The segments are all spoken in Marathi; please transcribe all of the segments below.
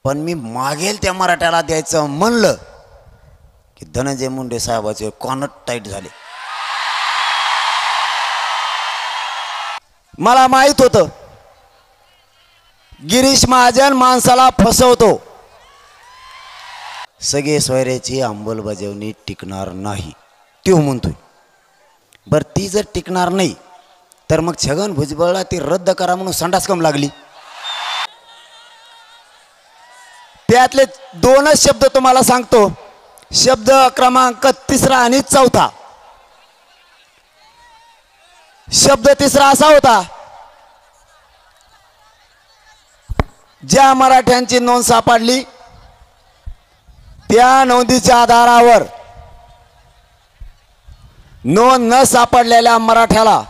पण मी मागेल त्या मराठ्याला द्यायचं म्हणलं की धनंजय मुंडे साहेबाचे कॉनट टाईट झाले. मला माहित होतं गिरीश महाजन माणसाला फसवतो. सगळे सोयऱ्याची अंमलबजावणी टिकणार नाही तो म्हणतोय. बर ती जर टिकणार नाही तर मग छगन भुजबळला ती रद्द करा म्हणून संडासकम लागली. त्यातले दोनच शब्द तुम्हाला सांगतो. शब्द क्रमांक तिसरा आणि चौथा. शब्द तिसरा असा होता, ज्या मराठ्यांची नोंद सापडली त्या नोंदीच्या आधारावर नोंद न सापडलेल्या मराठ्याला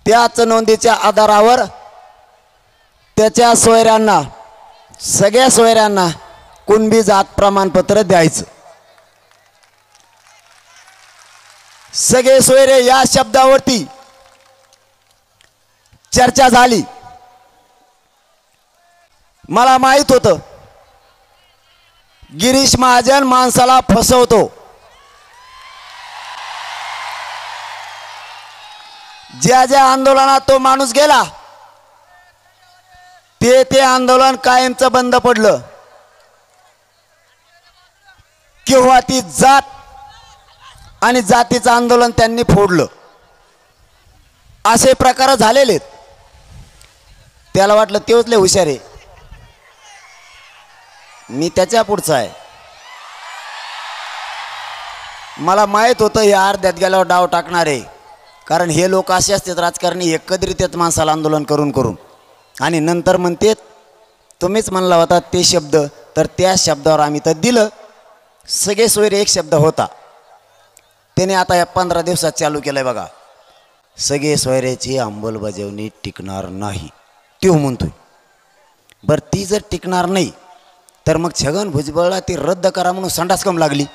त्याच नोंदीच्या आधारावर त्याच्या सोयऱ्यांना सगळ्या सोयऱ्यांना कुणबी जात प्रमाणपत्र द्यायचं. सगळे सोयरे या शब्दावरती चर्चा झाली. मला माहित होतं गिरीश महाजन माणसाला फसवतो. ज्या ज्या आंदोलनात तो माणूस गेला ते आंदोलन कायमचं बंद पडलं. किंवा ती जात आणि जातीचं आंदोलन त्यांनी फोडलं. असे प्रकार झालेले. त्याला वाटलं तेच लय हुशार आहे, मी त्याच्या पुढचा आहे. मला माहित होतं हे अर्ध्यात गेल्यावर डाव टाकणार आहे. कारण हे लोक असे असतात राजकारणी, एकत्रित येत माणसाला आंदोलन करून करून आणि नंतर म्हणते तुम्हीच म्हणला होता ते शब्द, तर त्या शब्दावर आम्ही तर दिलं. सगळे सोयरे एक शब्द होता. त्याने आता या 15 दिवसात चालू केलंय बघा. सगळे सोयऱ्याची अंमलबजावणी टिकणार नाही तो म्हणतोय. बर ती जर टिकणार नाही तर मग छगन भुजबळला ती रद्द करा म्हणून संडासकम लागली.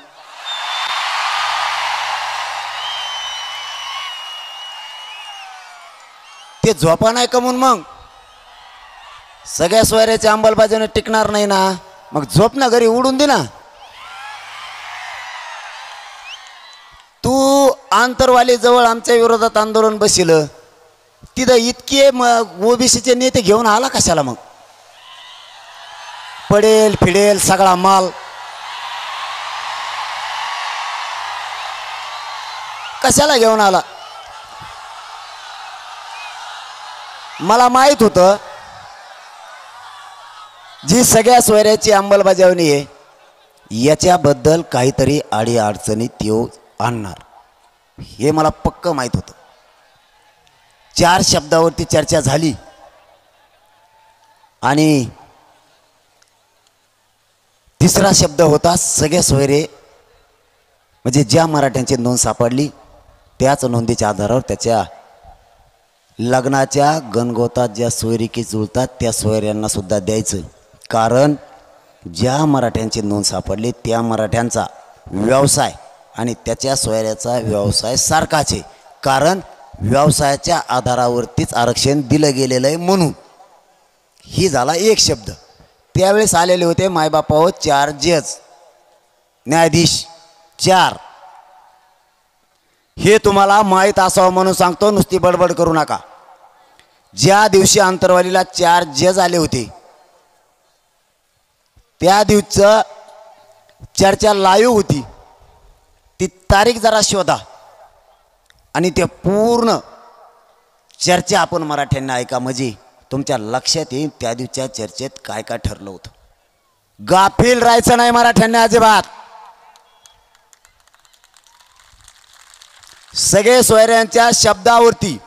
ते झोपा नाही कमून मग सगळ्या सोयऱ्याची अंमलबजावणी टिकणार नाही ना, मग झोप ना घरी उडून दे ना. तू आंतरवाली जवळ आमच्या विरोधात आंदोलन बसिलं तिथं इतके ओबीसीचे नेते घेऊन आला कशाला? मग पडेल फिडेल सगळा माल कशाला घेऊन आला? मला माहित होतं जी सगळ्या सोयऱ्याची अंमलबजावणी आहे याच्याबद्दल काहीतरी आडी अडचणी त्यो आणणार, हे मला पक्क माहित होतं. 4 शब्दावरती चर्चा झाली आणि तिसरा शब्द होता सगळे सोयरे, म्हणजे ज्या मराठ्यांची नोंद सापडली त्याच नोंदीच्या आधारावर त्याच्या लग्नाच्या गणगोतात ज्या सोयरिकी जुळतात त्या सोयऱ्यांना सुद्धा द्यायचं. कारण ज्या मराठ्यांची नोंद सापडली त्या मराठ्यांचा व्यवसाय आणि त्याच्या सोयऱ्याचा व्यवसाय सारखाच आहे. कारण व्यवसायाच्या आधारावरतीच आरक्षण दिलं गेलेलं आहे म्हणून. ही झाला एक शब्द. त्यावेळेस आलेले होते मायबापावर 4 जज न्यायाधीश 4. हे तुम्हाला माहीत असावं म्हणून सांगतो, नुसती बडबड करू नका. ज्या दिवशी आंतरवालीला 4 जज आले होते त्या दिवसचं चर्चा लाईव्ह होती. ती तारीख जरा शोधा आणि ते पूर्ण चर्चा आपण मराठ्यांना ऐका, म्हणजे तुमच्या लक्षात येईल त्या दिवसच्या चर्चेत काय काय ठरलं होतं. गाफील राहायचं नाही मराठ्यांना अजिबात. सगळे सोयऱ्यांच्या शब्दावरती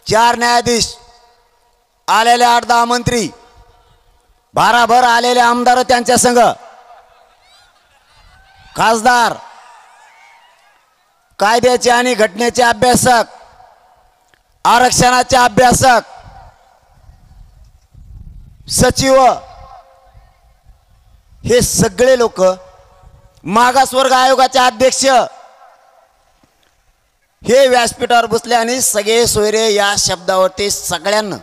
4 न्यायाधीश, आलेले 8-10 मंत्री, भाराभर आलेले आमदार त्यांच्या संघ, खासदार, कायद्याचे आणि घटनेचे अभ्यासक, आरक्षणाचे अभ्यासक, सचिव, हे सगळे लोक, मागासवर्ग आयोगाचे अध्यक्ष, हे व्यासपीठावर बसले आणि सगळे सोयरे या शब्दावरती सगळ्यांना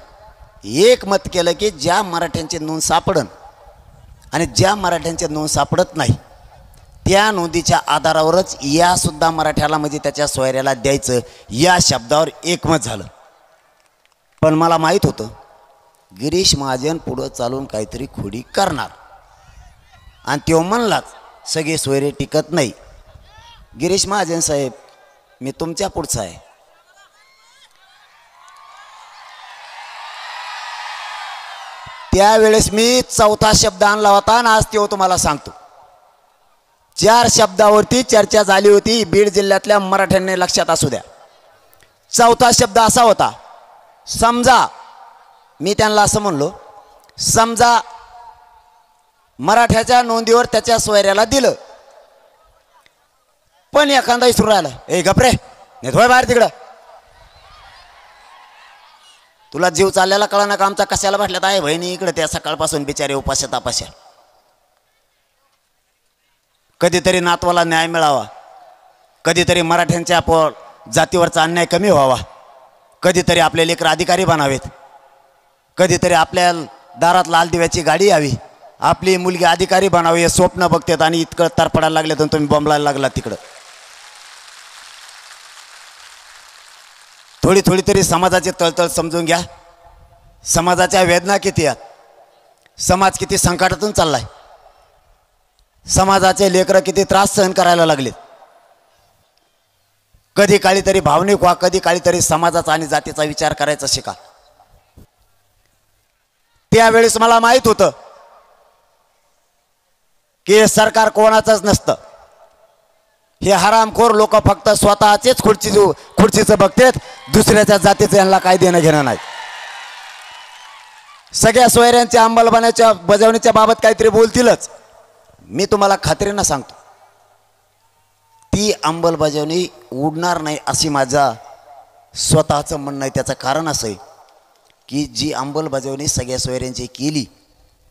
एक मत केलं की ज्या मराठ्यांची नोंद सापडन आणि ज्या मराठ्यांच्या नोंद सापडत नाही त्या नोंदीच्या आधारावरच या सुद्धा मराठ्याला म्हणजे त्याच्या सोयऱ्याला द्यायचं या शब्दावर एकमत झालं. पण मला माहीत होतं गिरीश महाजन पुढं चालून काहीतरी खोडी करणार आणि तो म्हणलाच सगळे सोयरे टिकत नाही. गिरीश महाजन साहेब मी तुमच्या पुढचा आहे. त्यावेळेस मी चौथा शब्द आणला होता आणि आज तो तुम्हाला सांगतो. 4 शब्दावरती चर्चा झाली होती बीड जिल्ह्यातल्या मराठ्यांनी लक्षात असू द्या. चौथा शब्द असा होता, समजा मी त्यांना असं म्हणलो, समजा मराठ्याच्या नोंदीवर त्याच्या सोयऱ्याला दिलं पण एखादा इसरू राहिला, ए गपरे नेतोय बाहेर तिकडं, तुला जीव चाललेला कळा ना का आमचा कशाला म्हटल्यात आहे बहिणी इकडे त्या सकाळपासून बिचारे उपाशा तापाशा. कधीतरी नातवाला न्याय मिळावा, कधीतरी मराठ्यांच्या जातीवरचा अन्याय कमी व्हावा, कधीतरी आपले लेकर अधिकारी बनावेत, कधीतरी आपल्या दारात लाल दिव्याची गाडी यावी, आपली मुलगी अधिकारी बनावी हे स्वप्न बघतात आणि इतकं तरपडायला लागले तर तुम्ही बॉम्बलायला लागला तिकडं. थोडी थोडी तरी समाजाची तळतळ समजून घ्या. समाजाच्या वेदना किती आहेत, समाज किती संकटातून चाललाय, समाजाचे लेकरं किती त्रास सहन करायला लागलेत. कधी काळी तरी भावनिक व्हा, कधी काळी तरी समाजाचा आणि जातीचा विचार करायचा शिका. त्यावेळेस मला माहित होतं की हे सरकार कोणाचंच नसतं. हे हरामखोर लोक फक्त स्वतःचेच खुर्चीचं बघतात, दुसऱ्याच्या जातीचं यांना काय देणं घेणं नाही. सगळ्या सोयऱ्यांच्या बजावणीच्या बाबत काहीतरी बोलतीलच. मी तुम्हाला खात्रीनं सांगतो ती अंमलबजावणी उडणार नाही अशी माझा स्वतःचं म्हणणं आहे. त्याचं कारण असं आहे की जी अंमलबजावणी सगळ्या सोयऱ्यांची केली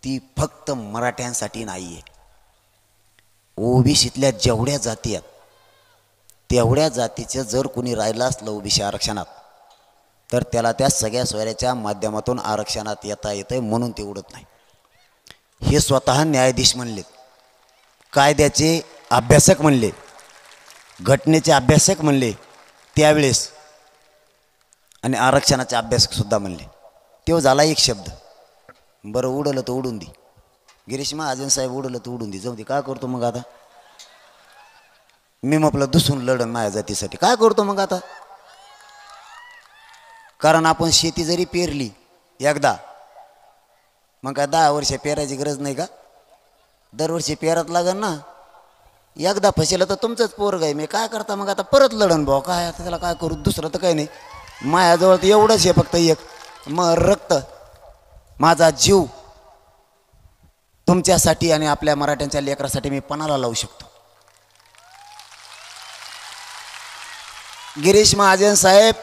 ती फक्त मराठ्यांसाठी नाही आहे. ओबीसीतल्या जेवढ्या जाती आहेत तेवढ्या जातीचं जर कोणी राहिलं असलं ओबीसी आरक्षणात तर त्याला त्या सगळ्या सोयऱ्याच्या माध्यमातून आरक्षणात येता येतं म्हणून ते उडत नाही. हे स्वतः न्यायाधीश म्हणले, कायद्याचे अभ्यासक म्हणले, घटनेचे अभ्यासक म्हणले त्यावेळेस, आणि आरक्षणाचे अभ्यासकसुद्धा म्हणले. तो झाला एक शब्द, बरं उडलं तर उडून दे. गिरीश महाजन साहेब उडलं तर उडून दे, जाऊ दे, काय करतो मग आता? मी आपलं दुसून लढन माझ्या जातीसाठी काय करतो मग आता? कारण आपण शेती जरी पेरली एकदा मग काय 10 वर्ष पेरायची गरज नाही का? दरवर्षी पेरत लागन ना. एकदा फसेलं तर तुमचंच पोरग आहे. मी काय करता मग आता? परत लढन भाऊ, काय आता त्याला काय करू, दुसरं तर काही नाही. माझ्याजवळ तर एवढंच आहे फक्त एक, मग रक्त माझा जीव तुमच्यासाठी आणि आपल्या मराठ्यांच्या लेकरासाठी मी पणाला लावू शकतो. गिरीश महाजन साहेब,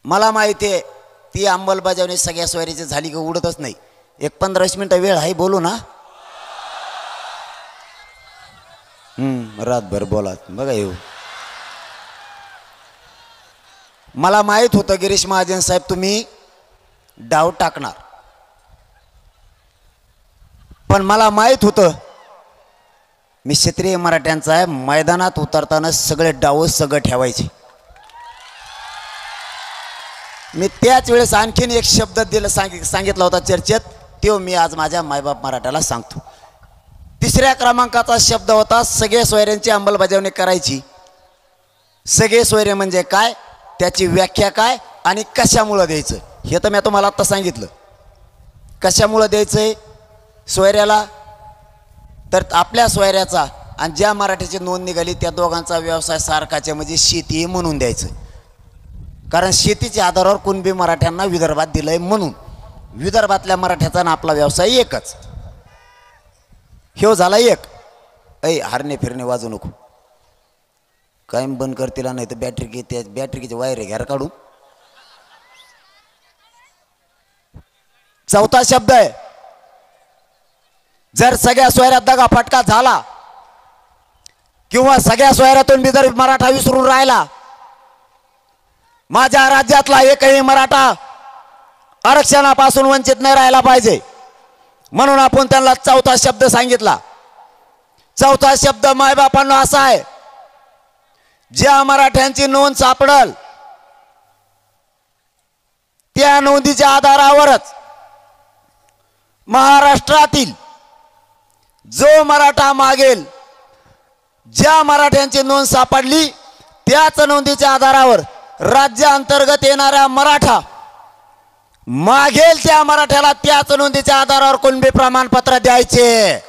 मला माहिती आहे ती अंमलबजावणी सगळ्या सोयरीची झाली की उडतच नाही. एक 15-20 मिनिटं वेळ आहे, बोलू ना? रातभर बोला बघा. येऊ मला माहित होतं गिरीश महाजन साहेब तुम्ही डाव टाकणार, पण मला माहित होतं मी क्षत्रिय मराठ्यांचा आहे, मैदानात उतरताना सगळे डाव सगळं ठेवायचे. मी त्याच वेळेस आणखीन एक शब्द सांगितला होता चर्चेत, तो मी आज माझ्या मायबाप मराठ्याला सांगतो. 3ऱ्या क्रमांकाचा शब्द होता सगळे सोयऱ्यांची अंमलबजावणी करायची. सगळे सोयरे म्हणजे काय, त्याची व्याख्या काय आणि कशामुळं द्यायचं हे तर मी तुम्हाला आत्ता सांगितलं. कशामुळं द्यायचंय सोयऱ्याला, तर आपल्या सोयऱ्याचा आणि ज्या मराठीची नोंद निघाली त्या दोघांचा व्यवसाय सारखाचे म्हणजे शेती म्हणून द्यायचं. कारण शेतीच्या आधारावर कुणबी मराठ्यांना विदर्भात दिलंय म्हणून विदर्भातल्या मराठ्याचा ना आपला व्यवसाय एकच. ह्यो झाला एक. हरणे फिरणे वाजू नको, कायम बंद करतील नाही तर बॅटरीचे वायर घ्यार काढून. चौथा शब्द आहे, जर सगळ्या सोयऱ्यात दगा फटका झाला किंवा सगळ्या सोयऱ्यातून जर मराठा विसरून राहिला, माझ्या राज्यातला एकही मराठा आरक्षणापासून वंचित नाही राहायला पाहिजे. म्हणून आपण त्यांना चौथा शब्द सांगितला. चौथा शब्द मायबापांना असा आहे, ज्या मराठ्यांची नोंद सापडल त्या नोंदीच्या आधारावरच महाराष्ट्रातील जो मराठा मागेल, ज्या मराठ्यांची नोंद सापडली त्याच नोंदीच्या आधारावर राज्याअंतर्गत येणारा मराठा मागेल त्या मराठ्याला त्याच नोंदीच्या आधारावर कुणबी प्रमाणपत्र द्यायचे.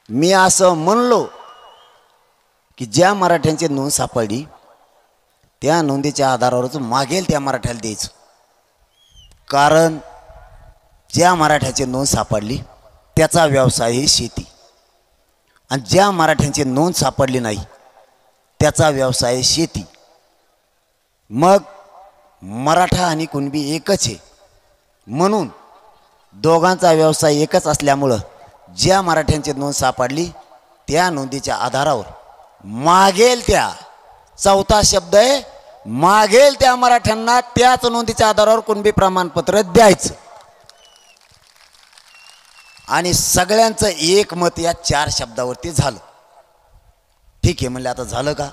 मी असं म्हणलो की ज्या मराठ्यांची नोंद सापडली त्या नोंदीच्या आधारावरच मागेल त्या मराठ्याला द्यायचं. कारण ज्या मराठ्याची नोंद सापडली त्याचा व्यवसाय ही शेती, आणि ज्या मराठ्यांची नोंद सापडली नाही त्याचा व्यवसाय आहे शेती. मग मराठा आणि कुणबी एकच आहे, म्हणून दोघांचा व्यवसाय एकच असल्यामुळं ज्या मराठ्यांची नोंद सापडली त्या नोंदीच्या आधारावर मागेल त्या, चौथा शब्द आहे, मागेल त्या मराठ्यांना त्याच नोंदीच्या आधारावर कुणबी प्रमाणपत्र द्यायचं. आणि सगळ्यांचं एकमत या 4 शब्दावरती झालं. ठीक आहे म्हणले, आता झालं का,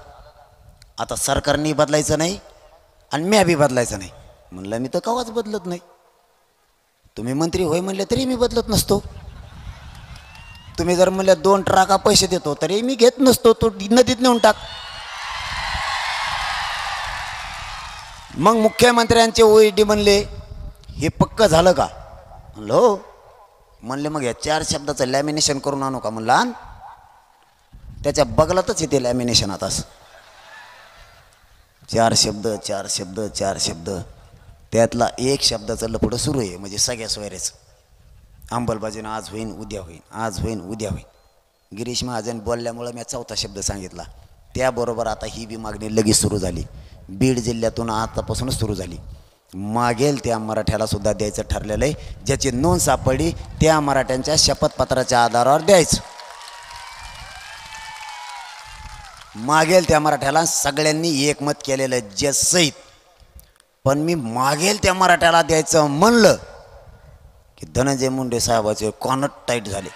आता सरकारने बदलायचं नाही आणि मी बी बदलायचं नाही. म्हणलं मी तर कवाच बदलत नाही. तुम्ही मंत्री होय म्हणले तरी मी बदलत नसतो. तुम्ही जर म्हणले 2 ट्रका पैसे देतो तरी मी घेत नसतो, तो नदीत नेऊन टाक. मग मुख्यमंत्र्यांचे ओईडी म्हणले हे पक्क झालं का. म्हणलं हो. म्हणले मग या 4 शब्दाचं लॅमिनेशन करून आणू का. म्हणलं आण. त्याच्या बगलातच येते लॅमिनेशन. आता 4 शब्द 4 शब्द 4 शब्द, त्यातला एक शब्दाचं लफडं सुरू आहे, म्हणजे सगळ्या सोयऱ्याचं. अंमलबजावणी आज होईन उद्या होईन, आज होईन उद्या होईन. गिरीश महाजन बोलल्यामुळं मी चौथा शब्द सांगितला. त्याबरोबर आता ही बी मागणी लगेच सुरू झाली. बीड जिल्ह्यातून आतापासूनच सुरू झाली. मागेल त्या मराठ्याला सुद्धा द्यायचं ठरलेलं आहे. ज्याची नोंद सापडली त्या मराठ्यांच्या शपथपत्राच्या आधारावर द्यायचं. मागेल त्या मराठ्याला सगळ्यांनी एकमत केलेलं जे सहित. पण मी मागेल त्या मराठ्याला द्यायचं म्हणलं की धनंजय मुंडे साहेबाचे कॉनट टाईट झाले.